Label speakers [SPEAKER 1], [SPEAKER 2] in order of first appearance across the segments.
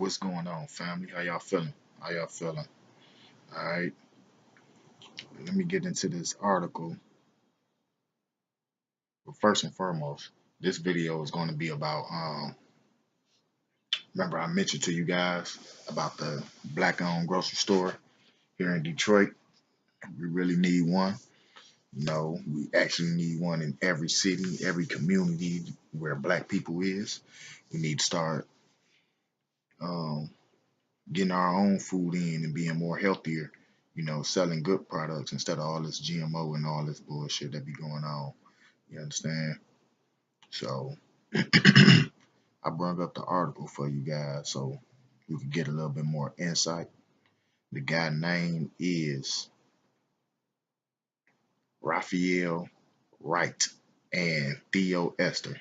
[SPEAKER 1] What's going on, family? How y'all feeling? How y'all feeling? All right, let me get into this article. But first and foremost, this video is going to be about. Remember, I mentioned to you guys about the black-owned grocery store here in Detroit. We really need one. We actually need one in every city, every community where black people is. We need to start um, getting our own food in and being more healthier, selling good products instead of all this GMO and all this bullshit that be going on. You understand? So I brought up the article for you guys so you can get a little bit more insight. The guy name is Raphael Wright and Theo Esther.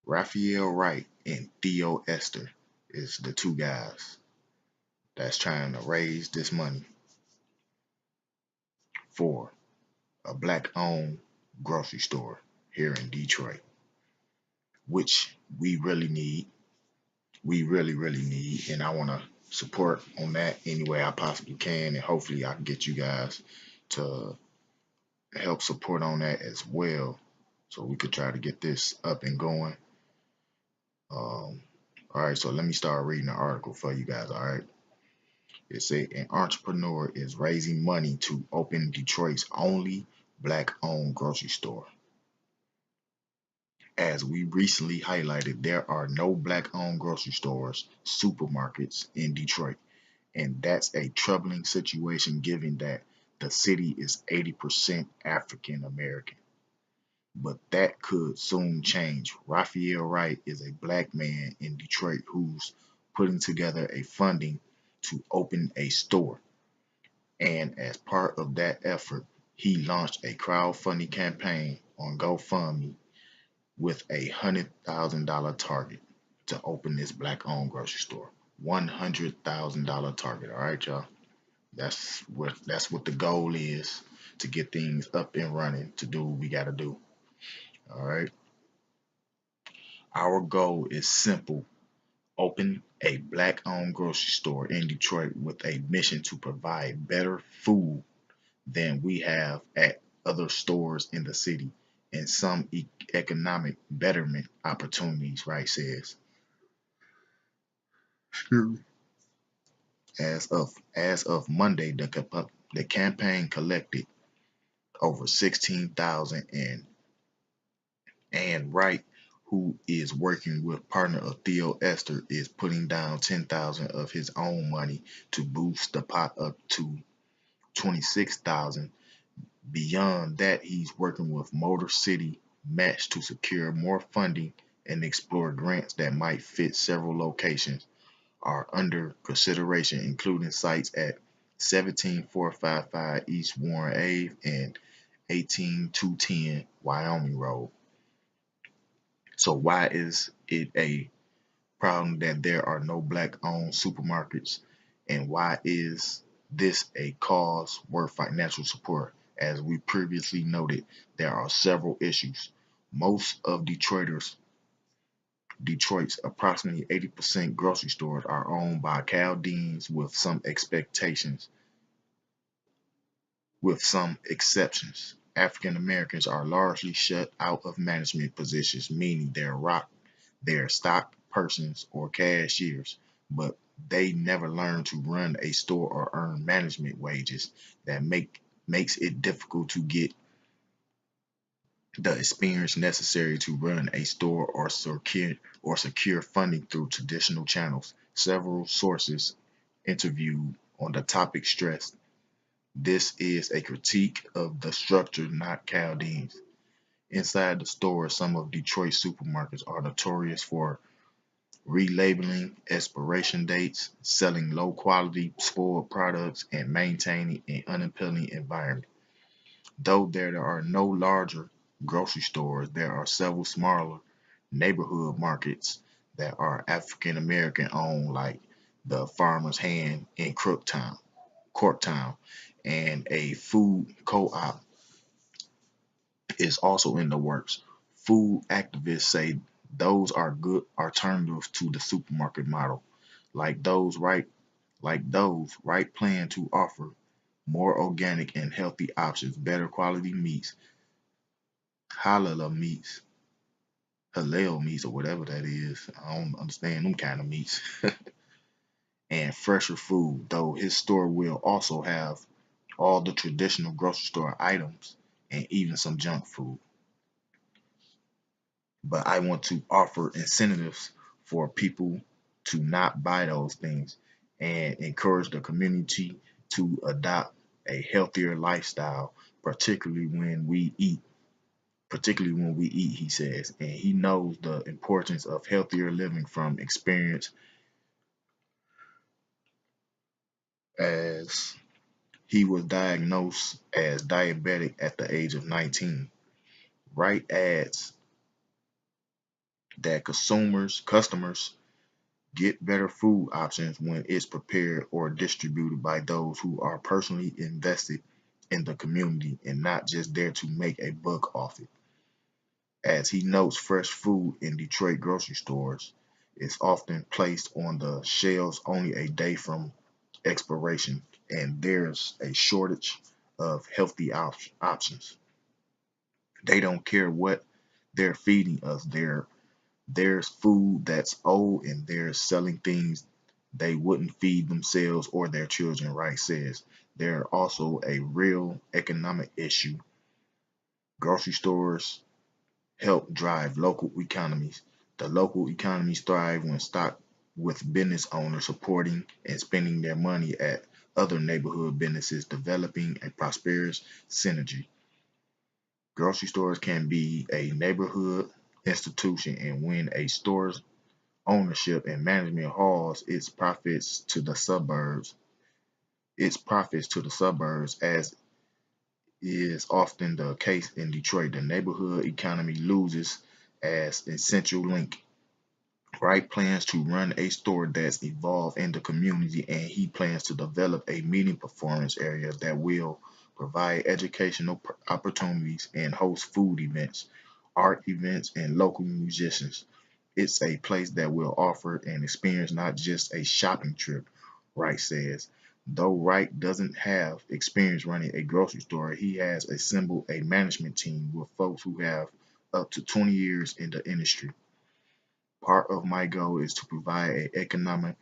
[SPEAKER 1] Raphael Wright and Theo Esther is the two guys that's trying to raise this money for a black owned grocery store here in Detroit, which we really need. We really, really need. And I want to support on that any way I possibly can. And hopefully I can get you guys to help support on that as well. So we could try to get this up and going. All right, so let me start reading the article for you guys. All right. It said an entrepreneur is raising money to open Detroit's only black owned grocery store. As we recently highlighted, there are no black owned grocery stores, supermarkets in Detroit, and that's a troubling situation given that the city is 80% African American. But that could soon change. Raphael Wright is a black man in Detroit who's putting together a funding to open a store. And as part of that effort, he launched a crowdfunding campaign on GoFundMe with $100,000 target to open this black-owned grocery store. $100,000 target. All right, y'all. That's what the goal is, to get things up and running, to do what we got to do. All right. Our goal is simple: open a black-owned grocery store in Detroit with a mission to provide better food than we have at other stores in the city and some economic betterment opportunities, Wright says. As of Monday, the campaign collected over 16,000, and Wright, who is working with partner of Theo Esther, is putting down 10,000 of his own money to boost the pot up to 26,000. Beyond that, he's working with Motor City Match to secure more funding and explore grants that might fit. Several locations are under consideration, including sites at 17455 East Warren Ave and 18210 Wyoming Road. So why is it a problem that there are no black-owned supermarkets, and why is this a cause worth financial support? As we previously noted, there are several issues. Most of Detroit's approximately 80% grocery stores are owned by Chaldeans, with some exceptions. African Americans are largely shut out of management positions, meaning they're stock persons or cashiers, but they never learn to run a store or earn management wages. That makes it difficult to get the experience necessary to run a store or secure funding through traditional channels. Several sources interviewed on the topic stressed this is a critique of the structure, not Chaldeans. Inside the store, some of Detroit's supermarkets are notorious for relabeling expiration dates, selling low quality, spoiled products, and maintaining an unappealing environment. Though there are no larger grocery stores, there are several smaller neighborhood markets that are African American owned, like the Farmer's Hand in Corktown, and a food co-op is also in the works. Food activists say Those are good alternatives to the supermarket model. Like those right plan to offer more organic and healthy options, better quality meats, halal meats, halal meats or whatever that is. I don't understand them kind of meats. And fresher food, though his store will also have all the traditional grocery store items and even some junk food. But I want to offer incentives for people to not buy those things and encourage the community to adopt a healthier lifestyle, particularly when we eat. Particularly when we eat, he says, and he knows the importance of healthier living from experience as he was diagnosed as diabetic at the age of 19. Wright adds that customers get better food options when it's prepared or distributed by those who are personally invested in the community and not just there to make a buck off it. As he notes, fresh food in Detroit grocery stores is often placed on the shelves only a day from expiration, and there's a shortage of healthy options. They don't care what they're feeding us. There's food that's old, and they're selling things they wouldn't feed themselves or their children, Wright says. They're also a real economic issue. Grocery stores help drive local economies. The local economies thrive when stocked with business owners supporting and spending their money at other neighborhood businesses, developing a prosperous synergy. Grocery stores can be a neighborhood institution, and when a store's ownership and management hauls its profits to the suburbs, as is often the case in Detroit, the neighborhood economy loses as essential link. Wright plans to run a store that's evolved in the community, and he plans to develop a meeting performance area that will provide educational opportunities and host food events, art events, and local musicians. It's a place that will offer an experience, not just a shopping trip, Wright says. Though Wright doesn't have experience running a grocery store, he has assembled a management team with folks who have up to 20 years in the industry. Part of my goal is to provide an economic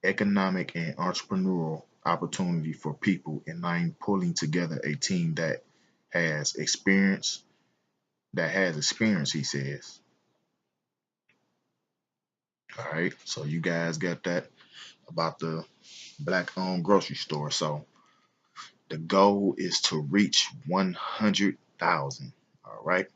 [SPEAKER 1] and entrepreneurial opportunity for people, and I'm pulling together a team has experience that has experience, he says. All right, so you guys got that about the black owned grocery store. So the goal is to reach 100,000. All right,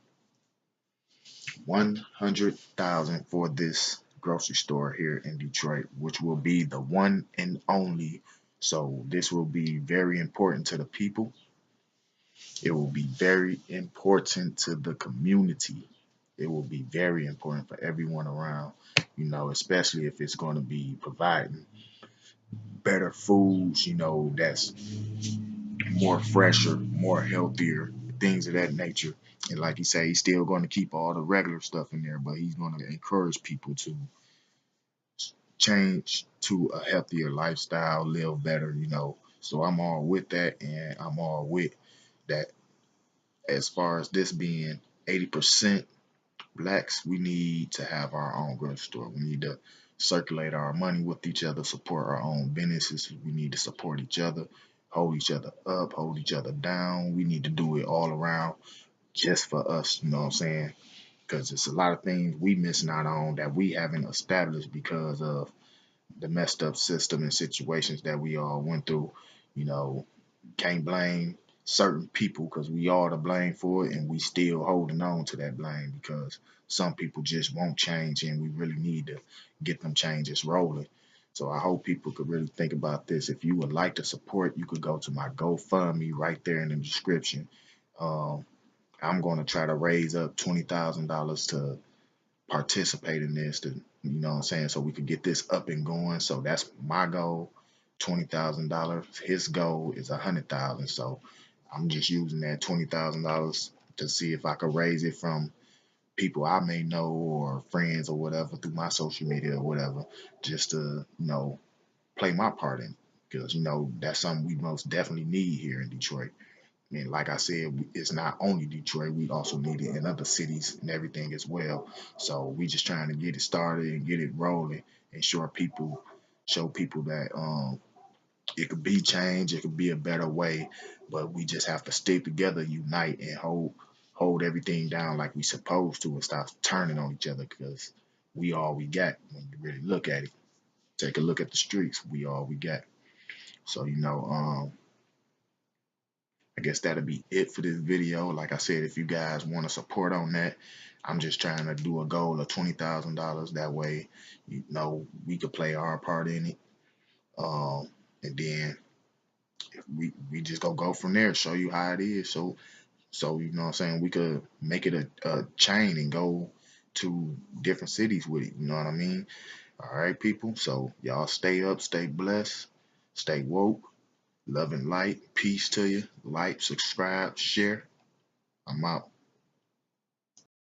[SPEAKER 1] 100,000 for this grocery store here in Detroit, which will be the one and only. So this will be very important to the people. It will be very important to the community. It will be very important for everyone around, especially if it's going to be providing better foods, that's more fresher, more healthier, things of that nature. And like you say, he's still going to keep all the regular stuff in there, but he's going to encourage people to change to a healthier lifestyle, live better. So I'm all with that, and I'm all with that. As far as this being 80% blacks, we need to have our own grocery store. We need to circulate our money with each other, support our own businesses. We need to support each other, hold each other up, hold each other down. We need to do it all around just for us, you know what I'm saying? Because it's a lot of things we missing out on that we haven't established because of the messed up system and situations that we all went through. You know, can't blame certain people because we are to blame for it, and we still holding on to that blame because some people just won't change, and we really need to get them changes rolling. So I hope people could really think about this. If you would like to support, you could go to my GoFundMe right there in the description. Um, I'm going to try to raise up $20,000 to participate in this, to what I'm saying, so we could get this up and going. So that's my goal, $20,000. His goal is 100,000. So I'm just using that $20,000 to see if I could raise it from people I may know or friends or whatever through my social media or whatever, just to, play my part in it. Because, that's something we most definitely need here in Detroit. And like I said, it's not only Detroit, we also need it in other cities and everything as well. So we just trying to get it started and get it rolling and show people that it could be changed, it could be a better way, but we just have to stick together, unite, and hold everything down like we supposed to, and stop turning on each other, because we all we got when you really look at it. Take a look at the streets, we all we got. So I guess that'll be it for this video. Like I said, if you guys want to support on that, I'm just trying to do a goal of $20,000. That way, we could play our part in it. And then we just go from there, show you how it is. So you know what I'm saying, we could make it a chain and go to different cities with it. You know what I mean? All right, people. So y'all stay up, stay blessed, stay woke, love and light. Peace to you. Like, subscribe, share. I'm out.